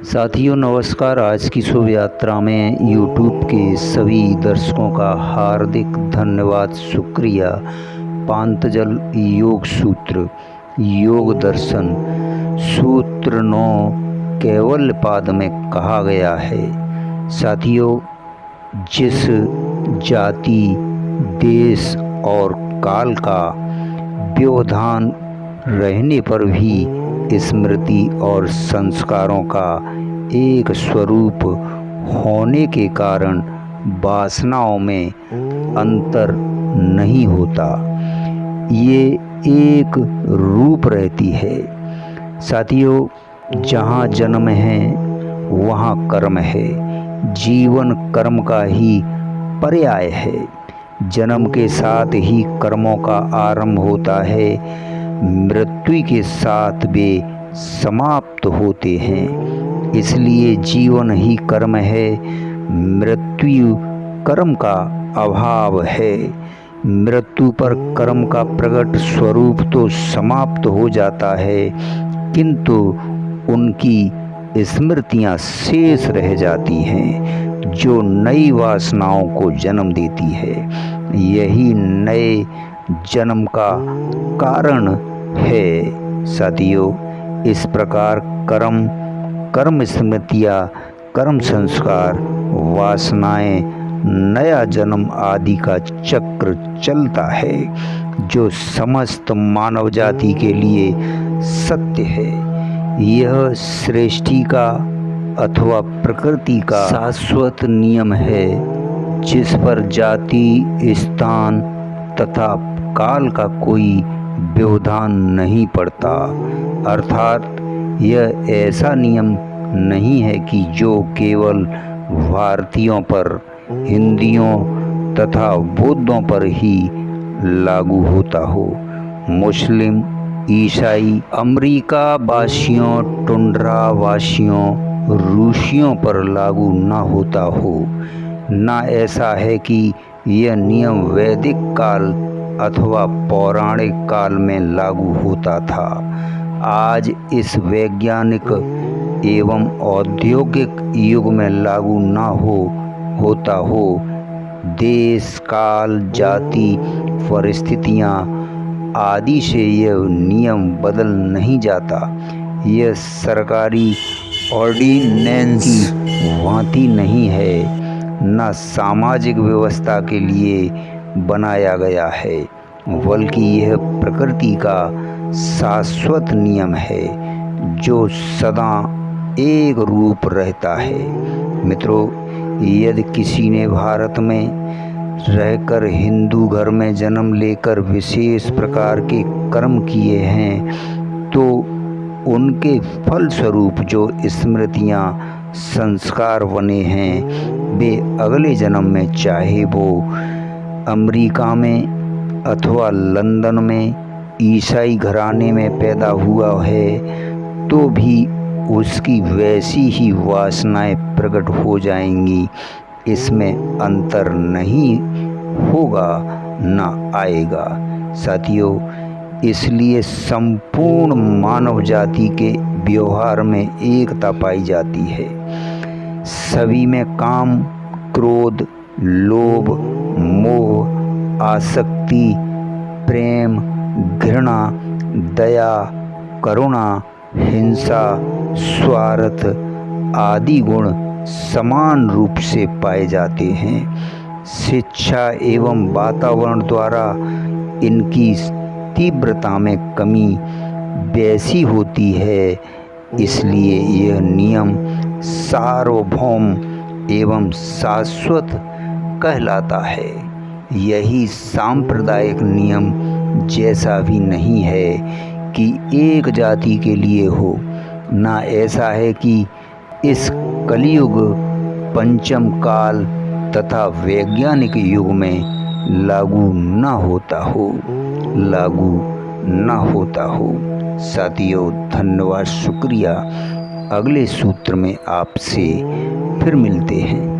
साथियों नमस्कार। आज की शुभ यात्रा में YouTube के सभी दर्शकों का हार्दिक धन्यवाद, शुक्रिया। पांतजल योग सूत्र, योग दर्शन, सूत्र 9 कैवल्य पाद में कहा गया है। साथियों, जिस जाति, देश और काल का व्यवधान रहने पर भी स्मृति और संस्कारों का एक स्वरूप होने के कारण वासनाओं में अंतर नहीं होता, ये एक रूप रहती है। साथियों, जहाँ जन्म है वहाँ कर्म है। जीवन कर्म का ही पर्याय है। जन्म के साथ ही कर्मों का आरंभ होता है, मृत्यु के साथ वे समाप्त होते हैं। इसलिए जीवन ही कर्म है, मृत्यु कर्म का अभाव है। मृत्यु पर कर्म का प्रकट स्वरूप तो समाप्त हो जाता है, किंतु उनकी स्मृतियां शेष रह जाती हैं, जो नई वासनाओं को जन्म देती है। यही नए जन्म का कारण है। साथियों, इस प्रकार कर्म स्मृतियाँ, कर्म संस्कार, वासनाएं, नया जन्म आदि का चक्र चलता है, जो समस्त मानव जाति के लिए सत्य है। यह सृष्टि का अथवा प्रकृति का शाश्वत नियम है, जिस पर जाति, स्थान तथा काल का कोई व्यवधान नहीं पड़ता। अर्थात यह ऐसा नियम नहीं है कि जो केवल भारतीयों पर, हिंदियों तथा बौद्धों पर ही लागू होता हो। मुस्लिम, ईसाई, अमेरिका वासियों, टुंड्रा वासियों, रूसियों पर लागू न होता हो। न ऐसा है कि यह नियम वैदिक काल अथवा पौराणिक काल में लागू होता था। आज इस वैज्ञानिक एवं औद्योगिक युग में लागू न होता हो। देश, काल, जाति, परिस्थितियां आदि से यह नियम बदल नहीं जाता। यह सरकारी ऑर्डिनेंस की भांति नहीं है, न सामाजिक व्यवस्था के लिए बनाया गया है, बल्कि यह प्रकृति का शाश्वत नियम है, जो सदा एक रूप रहता है। मित्रों, यदि किसी ने भारत में रहकर हिंदू घर में जन्म लेकर विशेष प्रकार के कर्म किए हैं, तो उनके फलस्वरूप जो स्मृतियाँ, संस्कार बने हैं, वे अगले जन्म में, चाहे वो अमेरिका में अथवा लंदन में ईसाई घराने में पैदा हुआ है, तो भी उसकी वैसी ही वासनाएं प्रकट हो जाएंगी। इसमें अंतर नहीं होगा, न आएगा। साथियों, इसलिए संपूर्ण मानव जाति के व्यवहार में एकता पाई जाती है। सभी में काम, क्रोध, लोभ, मोह, आसक्ति, प्रेम, घृणा, दया, करुणा, हिंसा, स्वार्थ आदि गुण समान रूप से पाए जाते हैं। शिक्षा एवं वातावरण द्वारा इनकी तीव्रता में कमी वैसी होती है। इसलिए यह नियम सार्वभौम एवं शाश्वत कहलाता है। यही सांप्रदायिक नियम जैसा भी नहीं है कि एक जाति के लिए हो, ना ऐसा है कि इस कलियुग, पंचम काल तथा वैज्ञानिक युग में लागू न होता हो। साथियों, धन्यवाद, शुक्रिया। अगले सूत्र में आपसे फिर मिलते हैं।